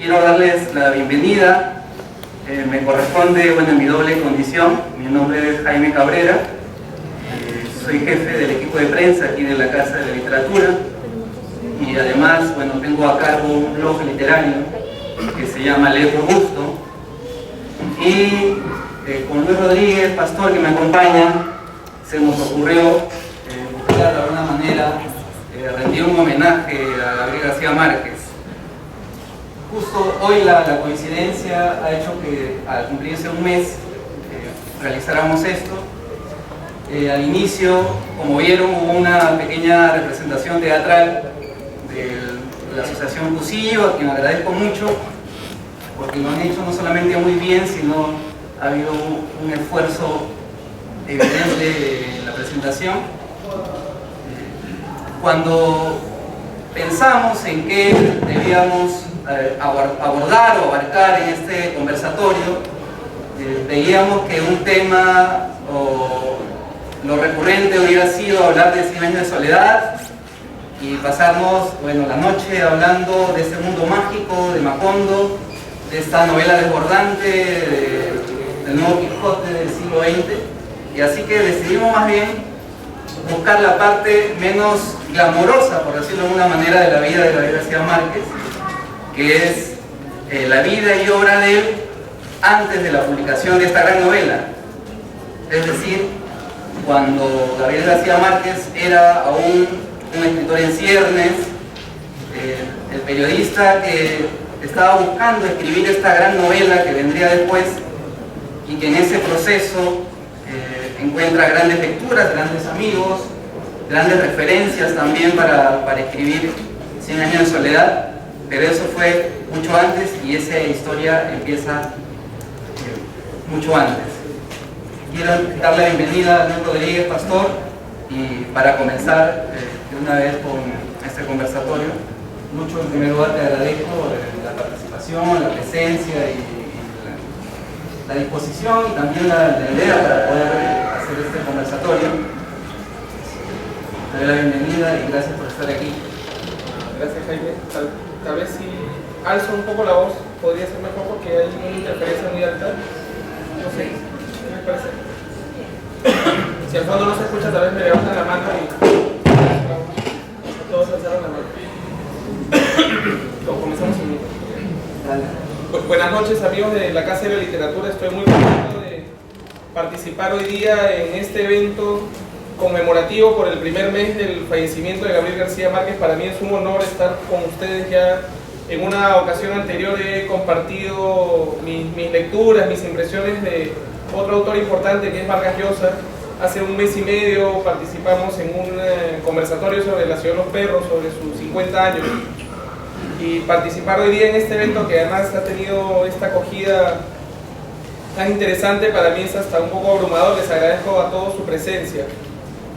quiero darles la bienvenida. Me corresponde, bueno, en mi doble condición. Mi nombre es Jaime Cabrera. Soy jefe del equipo de prensa aquí de la Casa de la Literatura. Y además, bueno, tengo a cargo un blog literario que se llama Leer por Gusto. Y con Luis Rodríguez, pastor, que me acompaña, se nos ocurrió buscar de alguna manera rendir un homenaje a Gabriel García Márquez. Justo hoy la coincidencia ha hecho que al cumplirse un mes realizáramos esto. Al inicio, como vieron, hubo una pequeña representación teatral de la Asociación Cusillo, a quien agradezco mucho, porque lo han hecho no solamente muy bien, sino ha habido un esfuerzo evidente en la presentación. Cuando pensamos en qué debíamos abordar o abarcar en este conversatorio, veíamos que un tema o lo recurrente hubiera sido hablar de 100 años de soledad y pasarnos, bueno, la noche hablando de ese mundo mágico de Macondo, de esta novela desbordante del nuevo Quijote del siglo XX. Y así que decidimos más bien buscar la parte menos glamorosa, por decirlo de alguna manera, de la vida de Gabriel García Márquez, que es la vida y obra de él antes de la publicación de esta gran novela. Es decir, cuando Gabriel García Márquez era aún un escritor en ciernes, el periodista que estaba buscando escribir esta gran novela que vendría después, y que en ese proceso encuentra grandes lecturas, grandes amigos, grandes referencias también para escribir 100 años de soledad, pero eso fue mucho antes y esa historia empieza mucho antes. Quiero darle la bienvenida a Luis Rodríguez, pastor, y para comenzar de una vez con este conversatorio, mucho en primer lugar te agradezco la participación, la presencia y la disposición y también la idea para poder hacer este conversatorio. Te doy la bienvenida y gracias por estar aquí. Gracias, Jaime. Tal vez si alzo un poco la voz podría ser mejor porque hay una interferencia muy alta. No sé, ¿qué me parece? Si al fondo no se escucha, tal vez me levantan la mano y todos alzaron la mano. Comenzamos un minuto. Buenas noches, amigos de la Casa de la Literatura. Estoy muy contento de participar hoy día en este evento conmemorativo por el primer mes del fallecimiento de Gabriel García Márquez. Para mí es un honor estar con ustedes. Ya en una ocasión anterior he compartido mis lecturas, mis impresiones de otro autor importante que es Vargas Llosa. Hace un mes y medio participamos en un conversatorio sobre la ciudad de los perros, sobre sus 50 años. Y participar hoy día en este evento, que además ha tenido esta acogida tan interesante, para mí es hasta un poco abrumador. Les agradezco a todos su presencia.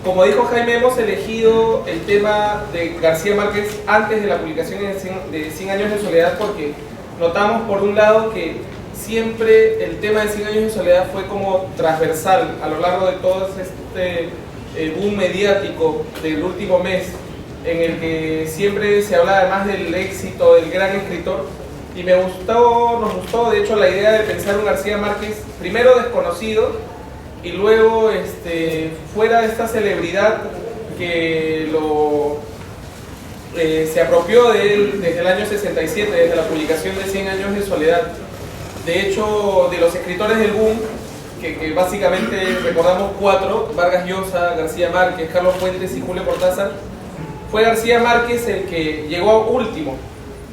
Como dijo Jaime, hemos elegido el tema de García Márquez antes de la publicación de 100 años de soledad, porque notamos por un lado que siempre el tema de 100 años de soledad fue como transversal a lo largo de todo este boom mediático del último mes, en el que siempre se habla además del éxito del gran escritor. Y nos gustó de hecho la idea de pensar un García Márquez primero desconocido y luego fuera de esta celebridad que se apropió de él desde el año 67, desde la publicación de 100 años de soledad. De hecho, de los escritores del boom, que básicamente recordamos 4, Vargas Llosa, García Márquez, Carlos Fuentes y Julio Cortázar, fue García Márquez el que llegó último.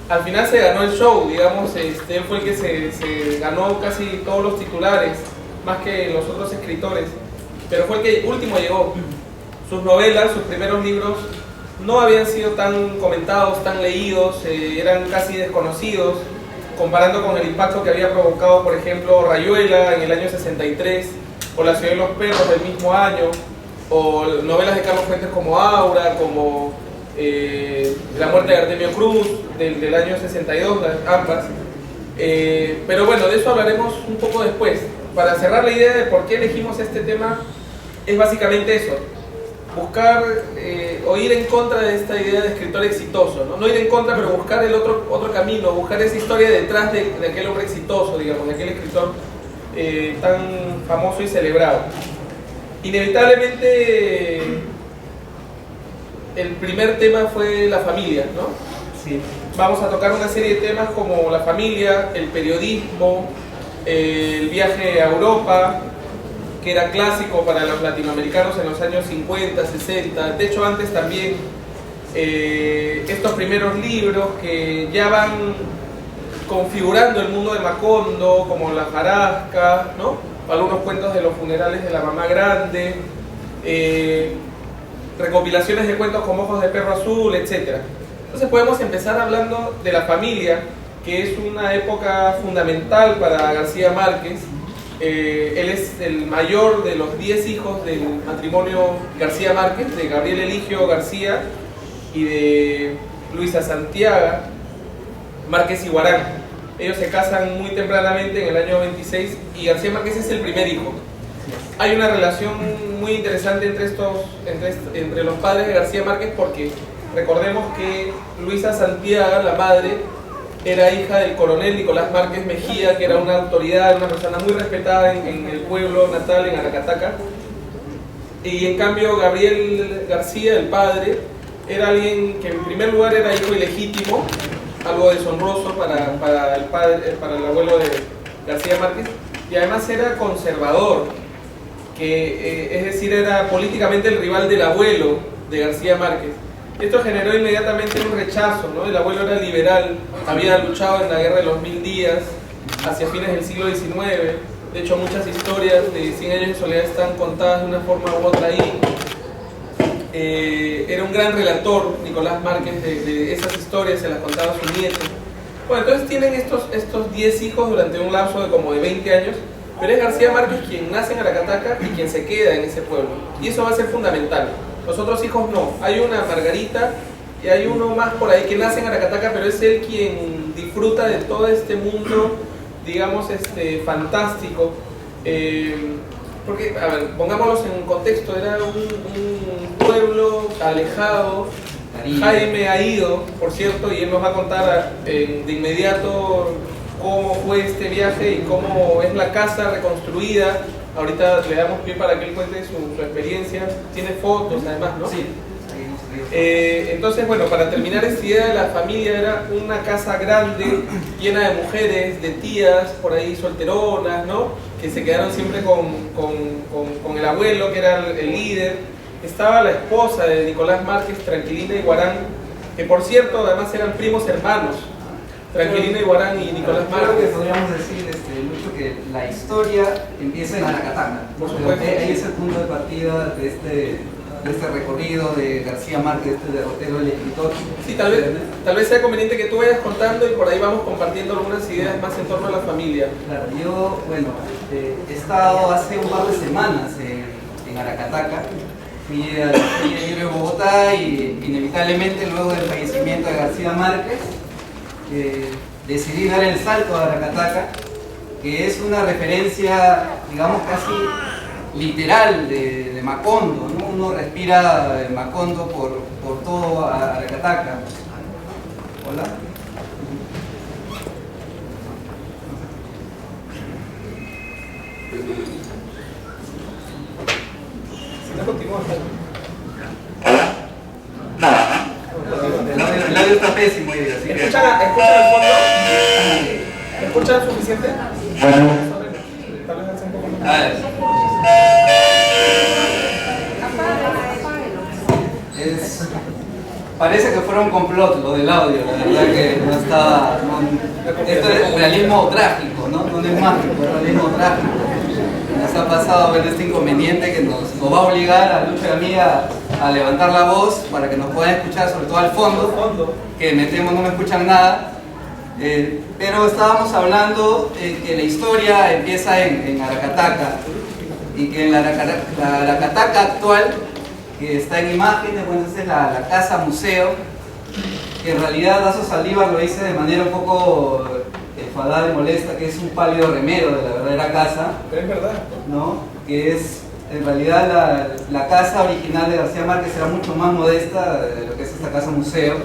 Al final se ganó el show, digamos, él fue el que se ganó casi todos los titulares, más que los otros escritores, pero fue el que último llegó. Sus novelas, sus primeros libros, no habían sido tan comentados, tan leídos, eran casi desconocidos, comparando con el impacto que había provocado, por ejemplo, Rayuela en el año 63, o La ciudad de los perros del mismo año, o novelas de Carlos Fuentes como Aura, como La muerte de Artemio Cruz, del año 62, ambas. Pero bueno, de eso hablaremos un poco después. Para cerrar la idea de por qué elegimos este tema, es básicamente eso. buscar o ir en contra de esta idea de escritor exitoso, ¿no? No ir en contra, pero buscar el otro camino, buscar esa historia detrás de aquel hombre exitoso, digamos, de aquel escritor tan famoso y celebrado. Inevitablemente el primer tema fue la familia, ¿no? Sí. Vamos a tocar una serie de temas como la familia, el periodismo, el viaje a Europa, que era clásico para los latinoamericanos en los años 50, 60, de hecho antes también, estos primeros libros que ya van configurando el mundo de Macondo, como La Jarasca, ¿no? Algunos cuentos de los funerales de la mamá grande, recopilaciones de cuentos como Ojos de Perro Azul, etc. Entonces podemos empezar hablando de la familia, que es una época fundamental para García Márquez. Él es el mayor de los 10 hijos del matrimonio García Márquez, de Gabriel Eligio García y de Luisa Santiago Márquez y Guarán. Ellos se casan muy tempranamente en el año 26 y García Márquez es el primer hijo. Hay una relación muy interesante entre los padres de García Márquez, porque recordemos que Luisa Santiago, la madre, era hija del coronel Nicolás Márquez Mejía, que era una autoridad, una persona muy respetada en el pueblo natal, en Aracataca. Y en cambio Gabriel García, el padre, era alguien que en primer lugar era hijo ilegítimo, algo deshonroso para el padre, para el abuelo de García Márquez, y además era conservador, es decir, era políticamente el rival del abuelo de García Márquez. Esto generó inmediatamente un rechazo, ¿no? El abuelo era liberal, había luchado en la Guerra de los 1000 días, hacia fines del siglo XIX. De hecho, muchas historias de 100 años de soledad están contadas de una forma u otra ahí. Era un gran relator, Nicolás Márquez, de esas historias, se las contaba a su nieto. Bueno, entonces tienen estos 10 hijos durante un lapso de como de 20 años, pero es García Márquez quien nace en Aracataca y quien se queda en ese pueblo. Y eso va a ser fundamental. Los otros hijos no. Hay una Margarita y hay uno más por ahí que nace en Aracataca, pero es él quien disfruta de todo este mundo, digamos, fantástico. Porque, a ver, pongámoslos en contexto, era un pueblo alejado. Jaime ha ido, por cierto, y él nos va a contar de inmediato cómo fue este viaje y cómo es la casa reconstruida. Ahorita le damos pie para que él cuente su experiencia. Tiene fotos además, ¿no? Sí. Entonces, bueno, para terminar, esta idea de la familia era una casa grande, llena de mujeres, de tías, por ahí solteronas, ¿no? Que se quedaron siempre con el abuelo, que era el líder. Estaba la esposa de Nicolás Márquez, Tranquilina y Guarán, que por cierto, además eran primos hermanos. Tranquilina y Guarán y Nicolás Márquez. Creo que podríamos decir, Lucho, que la historia empieza en Aracataca. Por supuesto. Ahí es el punto de partida de este recorrido de García Márquez, este derrotero del escritor. Sí, tal vez sea conveniente que tú vayas contando y por ahí vamos compartiendo algunas ideas más en torno a la familia. Claro, yo, bueno, he estado hace un par de semanas en Aracataca. Fui a la Feria Libre de Bogotá y inevitablemente luego del fallecimiento de García Márquez decidí dar el salto a Aracataca, que es una referencia, digamos, casi literal de Macondo, ¿no? Uno respira Macondo por todo Aracataca. Hola. Si no, continúa. El audio está pésimo, así que... ¿Escuchan el fondo? ¿Escuchan suficiente? Bueno. Tal vez hace un poco más. Parece que fuera un complot lo del audio, la verdad que no está... esto es realismo trágico, ¿no? No es mágico, es realismo trágico. Nos ha pasado a ver este inconveniente que nos va a obligar a Lucho y a mí a levantar la voz para que nos puedan escuchar, sobre todo al fondo, que me temo no me escuchan nada. Pero estábamos hablando que la historia empieza en Aracataca y que en la Aracataca actual, que está en imágenes, bueno, esa es la casa museo, que en realidad Dazo Saldívar lo dice de manera un poco enfadada y molesta, que es un pálido remero de la verdadera casa. Pero es verdad. ¿No? Que es en realidad la casa original de García Márquez era mucho más modesta de lo que es esta casa museo.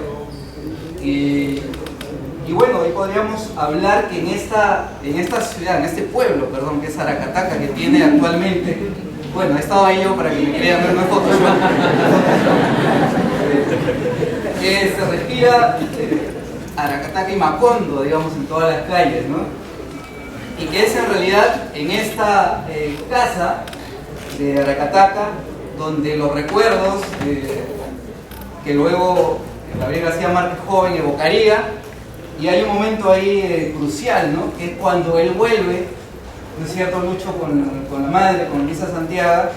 Y bueno, hoy podríamos hablar que en esta ciudad, en este pueblo, perdón, que es Aracataca, que tiene actualmente, bueno, he estado ahí yo para que me crean ver, no es Photoshop, que se respira Aracataca y Macondo, digamos, en todas las calles, ¿no? Y que es en realidad en esta casa de Aracataca donde los recuerdos que luego Gabriel García Márquez joven evocaría. Y hay un momento ahí crucial, ¿no? Que es cuando él vuelve, ¿no es cierto, Lucho, con la madre, con Elisa Santiago,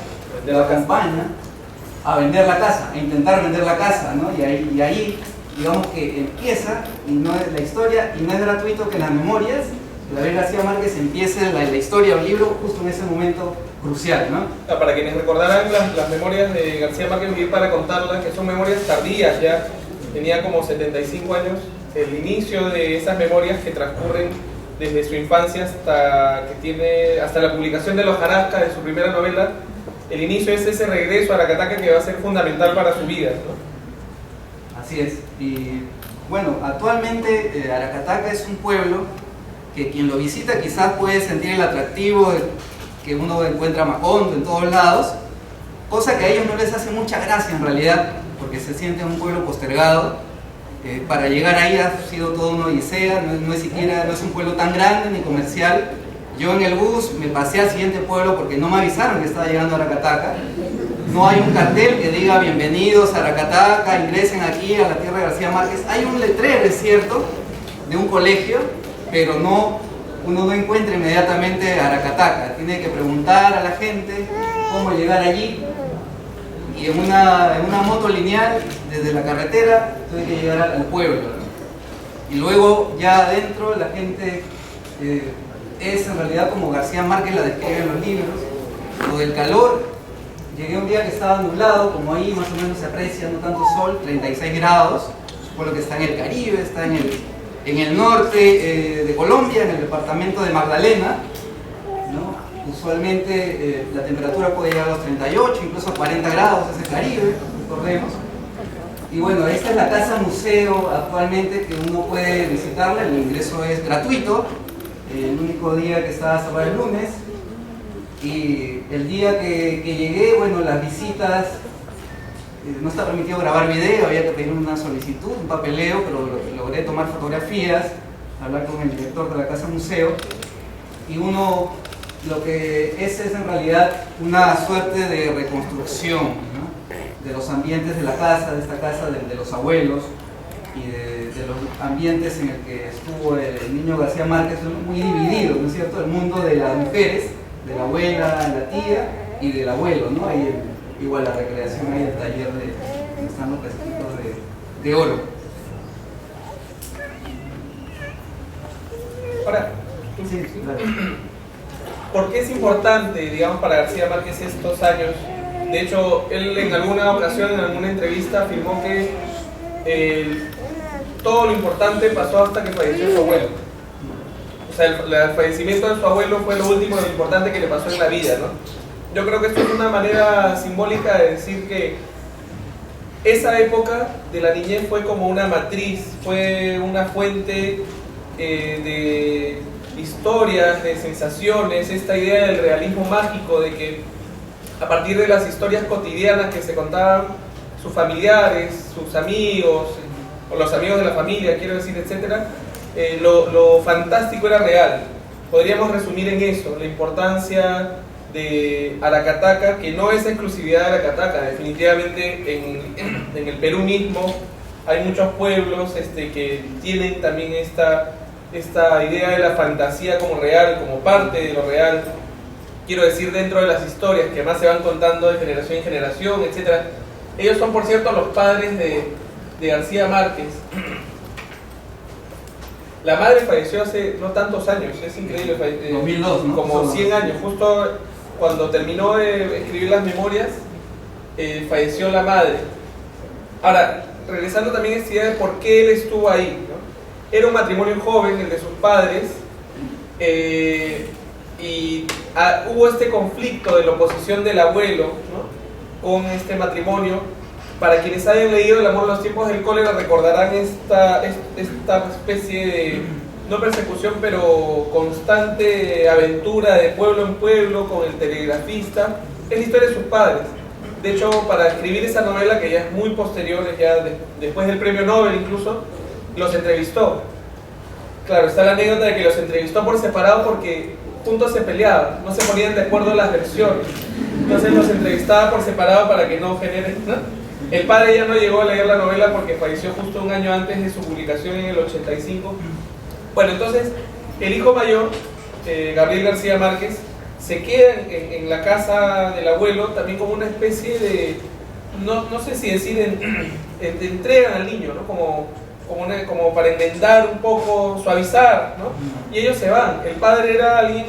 de la campaña, a vender la casa, a intentar vender la casa, ¿no? Y ahí digamos que empieza, y no es la historia, y no es gratuito que en las memorias de Gabriel García Márquez empiece la historia o el libro justo en ese momento crucial, ¿no? Para quienes recordarán las memorias de García Márquez, voy a ir para contarlas, que son memorias tardías ya, tenía como 75 años. El inicio de esas memorias que transcurren desde su infancia hasta la publicación de Los Jarasca, de su primera novela. El inicio es ese regreso a Aracataca que va a ser fundamental para su vida, ¿no? Así es. Y bueno, actualmente Aracataca es un pueblo que quien lo visita quizás puede sentir el atractivo que uno encuentra Macondo en todos lados, cosa que a ellos no les hace mucha gracia en realidad, porque se siente un pueblo postergado. Para llegar ahí ha sido todo una odisea, no es un pueblo tan grande ni comercial. Yo en el bus me pasé al siguiente pueblo porque no me avisaron que estaba llegando a Aracataca. No hay un cartel que diga bienvenidos a Aracataca, ingresen aquí a la tierra de García Márquez. Hay un letrero, es cierto, de un colegio, pero uno no encuentra inmediatamente a Aracataca. Tiene que preguntar a la gente cómo llegar allí. Y en una moto lineal, desde la carretera, tuve que llegar al pueblo, ¿no? Y luego ya adentro la gente es en realidad como García Márquez la describe en los libros. Lo del calor, llegué un día que estaba nublado, como ahí más o menos se aprecia, no tanto sol, 36 grados, por lo que está en el Caribe, está en el norte de Colombia, en el departamento de Magdalena, ¿no? Usualmente la temperatura puede llegar a los 38, incluso a 40 grados, es el Caribe, recordemos. Y bueno, esta es la casa museo actualmente que uno puede visitarla, el ingreso es gratuito, el único día que está cerrado el lunes. Y el día que llegué, bueno, las visitas, no está permitido grabar video, había que pedir una solicitud, un papeleo, pero logré tomar fotografías, hablar con el director de la casa museo, y lo que es en realidad una suerte de reconstrucción, ¿no? De los ambientes de la casa, de esta casa de los abuelos y de los ambientes en el que estuvo el niño García Márquez, muy dividido, ¿no es cierto? El mundo de las mujeres, de la abuela, la tía y del abuelo, ¿no? Hay igual la recreación, hay el taller donde están los pesitos de oro. Ahora, sí, claro. ¿Por qué es importante, digamos, para García Márquez estos años? De hecho, él en alguna ocasión, en alguna entrevista, afirmó que todo lo importante pasó hasta que falleció su abuelo. O sea, el fallecimiento de su abuelo fue lo último, lo importante que le pasó en la vida, ¿no? Yo creo que esto es una manera simbólica de decir que esa época de la niñez fue como una matriz, fue una fuente de historias, de sensaciones, esta idea del realismo mágico, de que a partir de las historias cotidianas que se contaban sus familiares, sus amigos, o los amigos de la familia, quiero decir, etcétera, lo fantástico era real. Podríamos resumir en eso, la importancia de Aracataca, que no es exclusividad de Aracataca, definitivamente en el Perú mismo hay muchos pueblos que tienen también esta idea de la fantasía como real, como parte de lo real, quiero decir, dentro de las historias que más se van contando de generación en generación, etc. Ellos son, por cierto, los padres de García Márquez. La madre falleció hace no tantos años, es increíble, 2002, ¿no? Como 100 años, justo cuando terminó de escribir las memorias, falleció la madre. Ahora, regresando también a esta idea de por qué él estuvo ahí, ¿no? Era un matrimonio joven, el de sus padres, hubo este conflicto de la oposición del abuelo, ¿no?, con este matrimonio. Para quienes hayan leído El amor en los tiempos del cólera recordarán esta especie de, no persecución, pero constante aventura de pueblo en pueblo con el telegrafista. Es la historia de sus padres. De hecho, para escribir esa novela, que ya es muy posterior, ya después del premio Nobel incluso, los entrevistó. Claro, está la anécdota de que los entrevistó por separado porque juntos se peleaban, no se ponían de acuerdo en las versiones. Entonces los entrevistaba por separado para que no generen, ¿no? El padre ya no llegó a leer la novela porque falleció justo un año antes de su publicación en el 85. Bueno, entonces el hijo mayor, Gabriel García Márquez, se queda en la casa del abuelo también como una especie de, no sé si decir, entregan al niño, ¿no?, como para enmendar un poco, suavizar, ¿no? Y ellos se van. El padre era alguien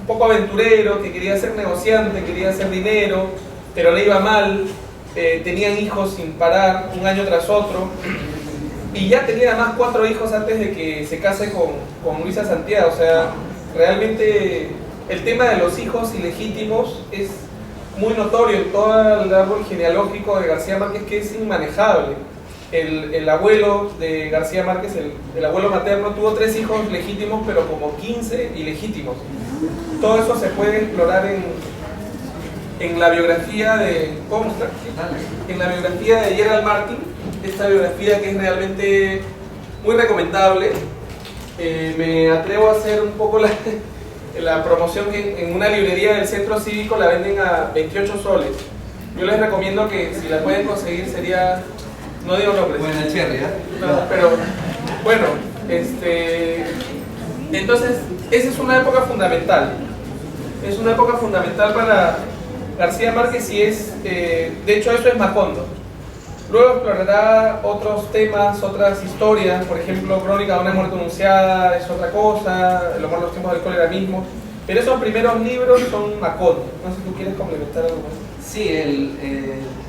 un poco aventurero, que quería ser negociante, quería hacer dinero, pero le iba mal. Tenían hijos sin parar, un año tras otro, y ya tenía además 4 hijos antes de que se case con Luisa Santiago. O sea, realmente el tema de los hijos ilegítimos es muy notorio en todo el árbol genealógico de García Márquez, que es inmanejable. El abuelo de García Márquez, el abuelo materno, tuvo 3 hijos legítimos, pero como 15 ilegítimos. Todo eso se puede explorar en la biografía de... ¿Cómo está? En la biografía de Gerald Martin, esta biografía que es realmente muy recomendable. Me atrevo a hacer un poco la promoción, que en una librería del centro cívico la venden a 28 soles. Yo les recomiendo que si la pueden conseguir sería... No digo nombres. Buena cherry, ¿eh? No, pero bueno, entonces esa es una época fundamental. Es una época fundamental para García Márquez y de hecho eso es Macondo. Luego explorará otros temas, otras historias, por ejemplo, Crónica de una muerte anunciada es otra cosa, El amor en los tiempos del cólera mismo, pero esos primeros libros son Macondo. No sé si tú quieres complementar algo más. Sí,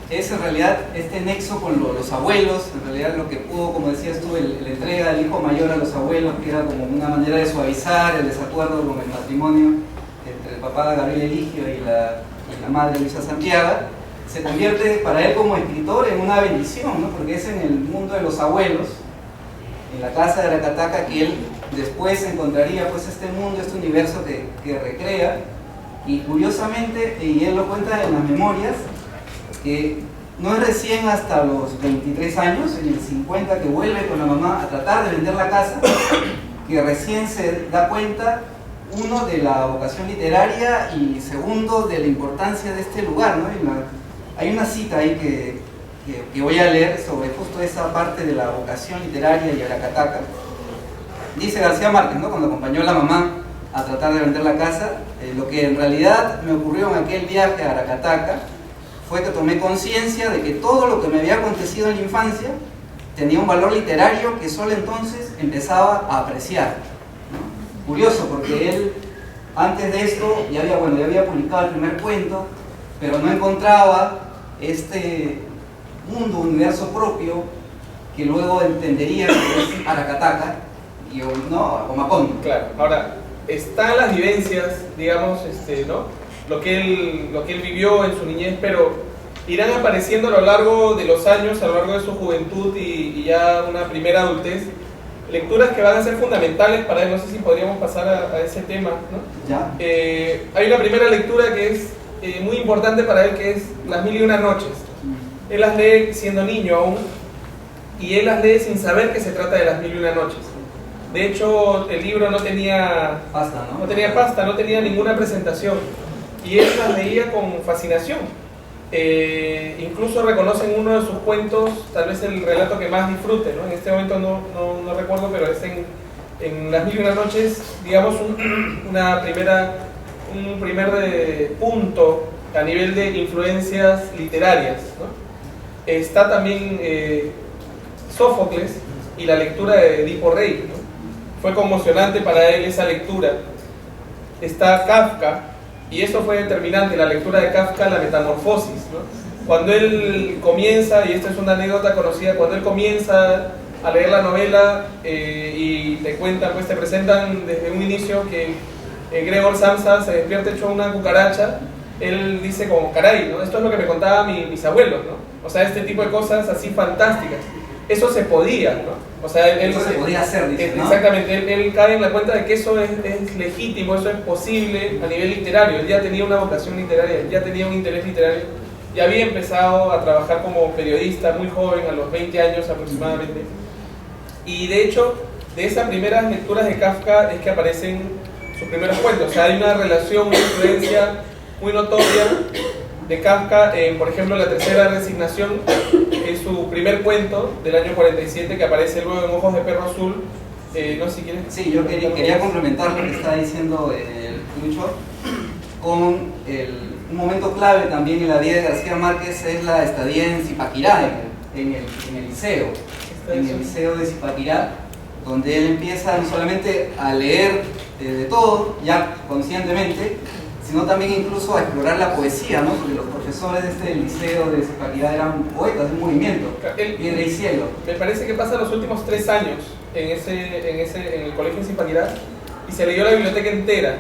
es en realidad este nexo con los abuelos, en realidad lo que pudo, como decías tú, la entrega del hijo mayor a los abuelos, que era como una manera de suavizar el desacuerdo con el matrimonio entre el papá de Gabriel Eligio y la madre Luisa Santiago, se convierte para él como escritor en una bendición, ¿no? Porque es en el mundo de los abuelos, en la casa de Aracataca, que él después encontraría pues este mundo, este universo que recrea. Y curiosamente, y él lo cuenta en las memorias, que no es recién hasta los 23 años, en el 50, que vuelve con la mamá a tratar de vender la casa, que recién se da cuenta, uno, de la vocación literaria y segundo, de la importancia de este lugar, ¿no? Hay una cita ahí que voy a leer sobre justo esa parte de la vocación literaria y Aracataca. Dice García Márquez, ¿no?, cuando acompañó a la mamá a tratar de vender la casa, lo que en realidad me ocurrió en aquel viaje a Aracataca fue que tomé conciencia de que todo lo que me había acontecido en la infancia tenía un valor literario que solo entonces empezaba a apreciar, ¿no? Curioso, porque él antes de esto ya había publicado el primer cuento, pero no encontraba este mundo, universo propio que luego entendería que es Aracataca o Macondo. Claro, ahora están las vivencias, digamos, ¿no?, lo que él vivió en su niñez, pero irán apareciendo a lo largo de los años, a lo largo de su juventud y ya una primera adultez, lecturas que van a ser fundamentales para él. No sé si podríamos pasar a ese tema, ¿no? ¿Ya? Hay una primera lectura que es muy importante para él, que es Las mil y una noches. Él las lee siendo niño aún, y él las lee sin saber que se trata de Las mil y una noches. De hecho, el libro no tenía pasta, ¿no? No tenía pasta, no tenía ninguna presentación, y él las leía con fascinación. Incluso reconoce en uno de sus cuentos, tal vez el relato que más disfrute, ¿no? En este momento no recuerdo, pero es en Las mil y una noches, digamos, un primer punto a nivel de influencias literarias, ¿no? Está también Sófocles y la lectura de Edipo Rey, ¿no? Fue conmocionante para él esa lectura. Está Kafka, y eso fue determinante, la lectura de Kafka, La Metamorfosis, ¿no? Cuando él comienza, y esta es una anécdota conocida, cuando él comienza a leer la novela y te cuentan, pues te presentan desde un inicio que Gregor Samsa se despierta hecho una cucaracha, él dice como, caray, ¿no? Esto es lo que me contaban mis abuelos, ¿no? O sea, este tipo de cosas así fantásticas. Eso se podía, ¿no? O sea, eso se podía hacer, dice, ¿no? Exactamente, él cae en la cuenta de que eso es legítimo, eso es posible a nivel literario. Él ya tenía una vocación literaria, ya tenía un interés literario, ya había empezado a trabajar como periodista muy joven, a los 20 años aproximadamente. Y de hecho, de esas primeras lecturas de Kafka es que aparecen sus primeros cuentos. O sea, hay una relación, una influencia muy notoria de Kafka en, por ejemplo, La Tercera Resignación, que es su primer cuento del año 47, que aparece luego en Ojos de Perro Azul. No sé si quieres... Sí, yo quería complementar lo que está diciendo Lucho con un momento clave también en la vida de García Márquez es la estadía en Zipaquirá, en el liceo. En el liceo de Zipaquirá, donde él empieza no solamente a leer de todo, ya conscientemente, sino también incluso a explorar la poesía, ¿no? Porque los profesores de este liceo de Zipaquirá eran poetas de un movimiento, Piedra y Cielo. Me parece que pasa los últimos 3 años en el colegio de Zipaquirá y se leyó la biblioteca entera,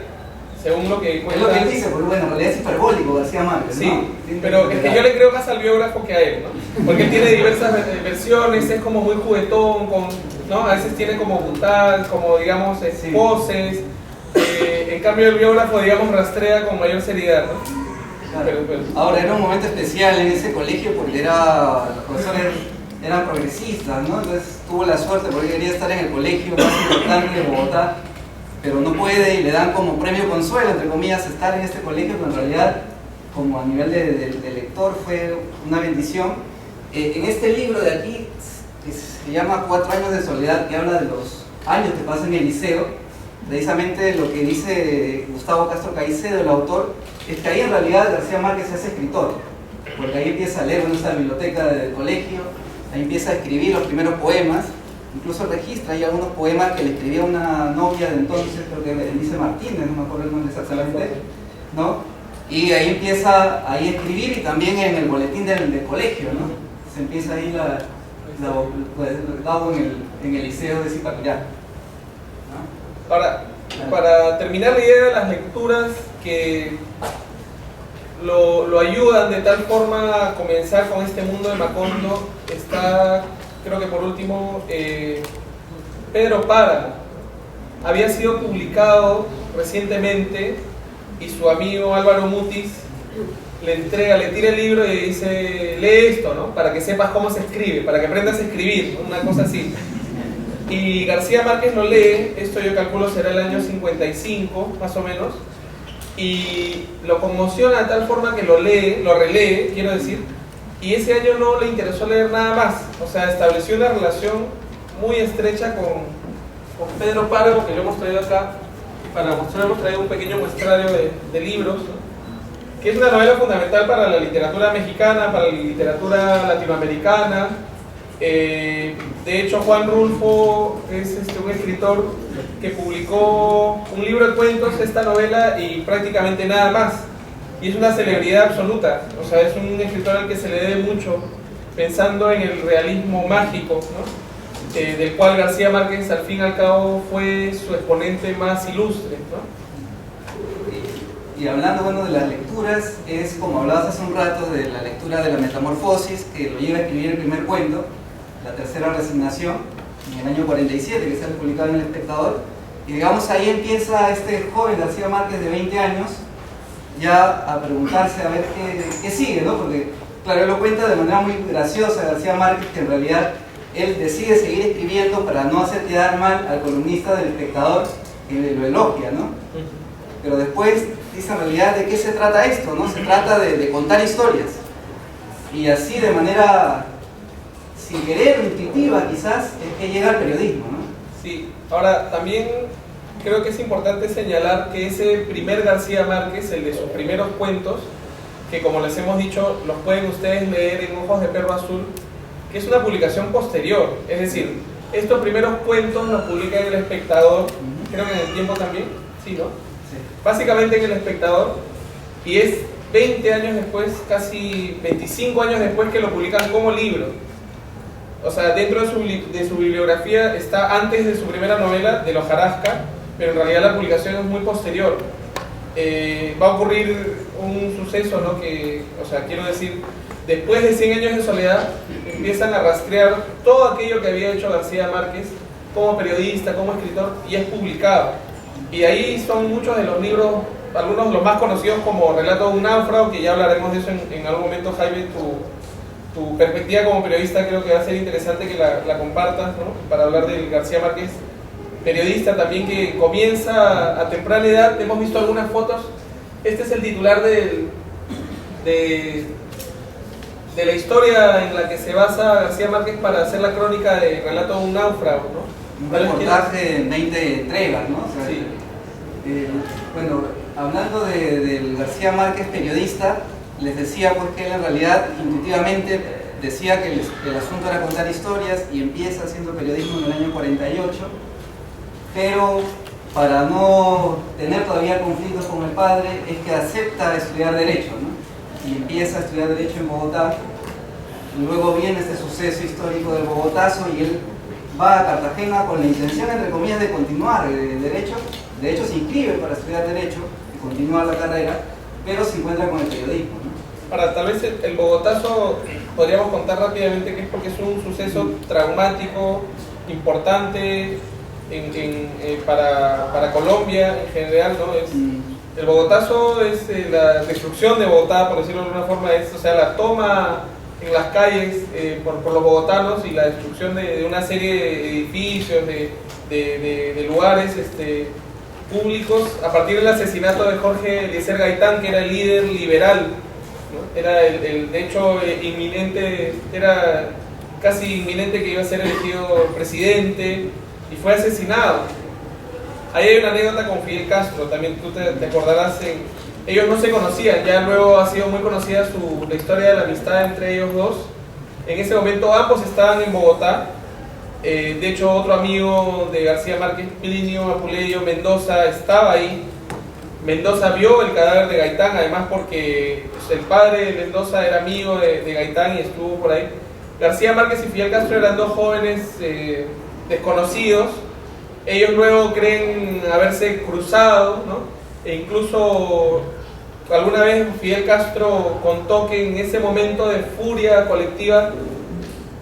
según lo que cuenta. Es lo que él dice, porque bueno, en realidad es hiperbólico García Márquez, sí, ¿no? Pero es que yo le creo más al biógrafo que a él, ¿no? Porque él tiene diversas versiones, es como muy juguetón, ¿no? A veces tiene como butal, como digamos poses. En cambio el biógrafo, digamos, rastrea con mayor seriedad, ¿no? Claro. Ahora, era un momento especial en ese colegio porque los profesores eran progresistas, ¿no? Entonces tuvo la suerte porque quería estar en el colegio más importante de Bogotá, pero no puede y le dan como premio consuelo, entre comillas, estar en este colegio, pero en realidad, como a nivel de lector, fue una bendición. En este libro de aquí, que se llama 4 años de soledad, que habla de los años que pasa en el liceo, precisamente lo que dice Gustavo Castro Caicedo, el autor, es que ahí en realidad García Márquez es escritor, porque ahí empieza a leer en esa biblioteca del colegio, ahí empieza a escribir los primeros poemas, incluso registra, hay algunos poemas que le escribía una novia de entonces, creo que Elise Martínez, no me acuerdo el nombre exactamente, ¿no? Y ahí empieza a escribir y también en el boletín del colegio, ¿no? Se empieza ahí dado en el liceo de Zipaquirá. Ahora, para terminar la idea de las lecturas que lo ayudan de tal forma a comenzar con este mundo de Macondo, está, creo que por último, Pedro Páramo. Había sido publicado recientemente y su amigo Álvaro Mutis le tira el libro y le dice, lee esto, ¿no? Para que sepas cómo se escribe, para que aprendas a escribir, ¿no? Una cosa así. Y García Márquez lo lee, esto yo calculo será el año 55, más o menos, y lo conmociona de tal forma que lo relee, quiero decir, y ese año no le interesó leer nada más, o sea, estableció una relación muy estrecha con Pedro Páramo, que yo hemos traído acá, para mostrar, hemos traído un pequeño muestrario de libros, ¿no? Que es una novela fundamental para la literatura mexicana, para la literatura latinoamericana. De hecho, Juan Rulfo es un escritor que publicó un libro de cuentos, esta novela, y prácticamente nada más. Y es una celebridad absoluta, o sea, es un escritor al que se le debe mucho, pensando en el realismo mágico, ¿no? Del cual García Márquez, al fin y al cabo, fue su exponente más ilustre, ¿no? Y hablando, bueno, de las lecturas, es como hablabas hace un rato de la lectura de La Metamorfosis, que lo lleva a escribir el primer cuento, La Tercera Resignación, en el año 47, que sale publicado en El Espectador, y digamos ahí empieza este joven García Márquez de 20 años ya a preguntarse a ver qué sigue, ¿no? Porque, claro, él lo cuenta de manera muy graciosa García Márquez, que en realidad él decide seguir escribiendo para no hacer quedar mal al columnista del Espectador, que lo elogia, ¿no? Pero después dice en realidad de qué se trata esto, ¿no? Se trata de contar historias, y así de manera sin querer, intuitiva quizás, es que llega al periodismo, ¿no? Sí, ahora también creo que es importante señalar que ese primer García Márquez, el de sus primeros cuentos, que como les hemos dicho, los pueden ustedes leer en Ojos de Perro Azul, que es una publicación posterior, es decir, estos primeros cuentos los publica en El Espectador, creo que en El Tiempo también, sí, ¿no? Sí. Básicamente en El Espectador, y es 20 años después, casi 25 años después que lo publican como libro. O sea, dentro de su bibliografía está antes de su primera novela, de Hojarasca, pero en realidad la publicación es muy posterior. Va a ocurrir un suceso, ¿no? Que, o sea, quiero decir, después de 100 años de soledad, empiezan a rastrear todo aquello que había hecho García Márquez como periodista, como escritor, y es publicado. Y ahí son muchos de los libros, algunos de los más conocidos como Relato de un náufrago, que ya hablaremos de eso en algún momento. Jaime, tu perspectiva como periodista creo que va a ser interesante que la compartas, ¿no? Para hablar del García Márquez, periodista también que comienza a temprana edad. Hemos visto algunas fotos. Este es el titular de la historia en la que se basa García Márquez para hacer la crónica de Relato de un náufrago, ¿no? Un reportaje en 20 entregas, ¿no? O sea, sí. Bueno, hablando del García Márquez periodista, les decía pues que él en realidad intuitivamente decía que el asunto era contar historias y empieza haciendo periodismo en el año 48, pero para no tener todavía conflictos con el padre es que acepta estudiar Derecho, ¿no? Y empieza a estudiar Derecho en Bogotá. Luego viene este suceso histórico del Bogotazo y él va a Cartagena con la intención, entre comillas, de continuar Derecho. De hecho, se inscribe para estudiar Derecho y continuar la carrera, pero se encuentra con el periodismo, ¿no? Para tal vez el Bogotazo podríamos contar rápidamente que es porque es un suceso traumático, importante para Colombia en general, ¿no? El Bogotazo es la destrucción de Bogotá, por decirlo de alguna forma, o sea, la toma en las calles por los bogotanos y la destrucción de una serie de edificios, de lugares públicos, a partir del asesinato de Jorge Eliezer Gaitán, que era el líder liberal, ¿no? Era de hecho inminente, era casi inminente que iba a ser elegido presidente, y fue asesinado. Ahí hay una anécdota con Fidel Castro, también tú te acordarás. Ellos no se conocían, ya luego ha sido muy conocida la historia de la amistad entre ellos dos. En ese momento ambos estaban en Bogotá. De hecho, otro amigo de García Márquez, Plinio Apuleyo Mendoza, estaba ahí. Mendoza vio el cadáver de Gaitán, además porque el padre de Mendoza era amigo de Gaitán y estuvo por ahí. García Márquez y Fidel Castro eran dos jóvenes desconocidos. Ellos luego creen haberse cruzado, ¿no? E incluso alguna vez Fidel Castro contó que en ese momento de furia colectiva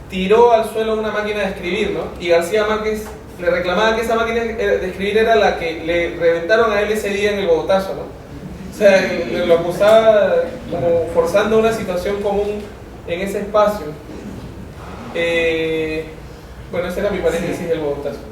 tiró al suelo una máquina de escribir, ¿no? Y García Márquez le reclamaba que esa máquina de escribir era la que le reventaron a él ese día en el Bogotazo, ¿no? O sea, lo acusaba como forzando una situación común en ese espacio. Bueno, ese era mi paréntesis del Bogotazo.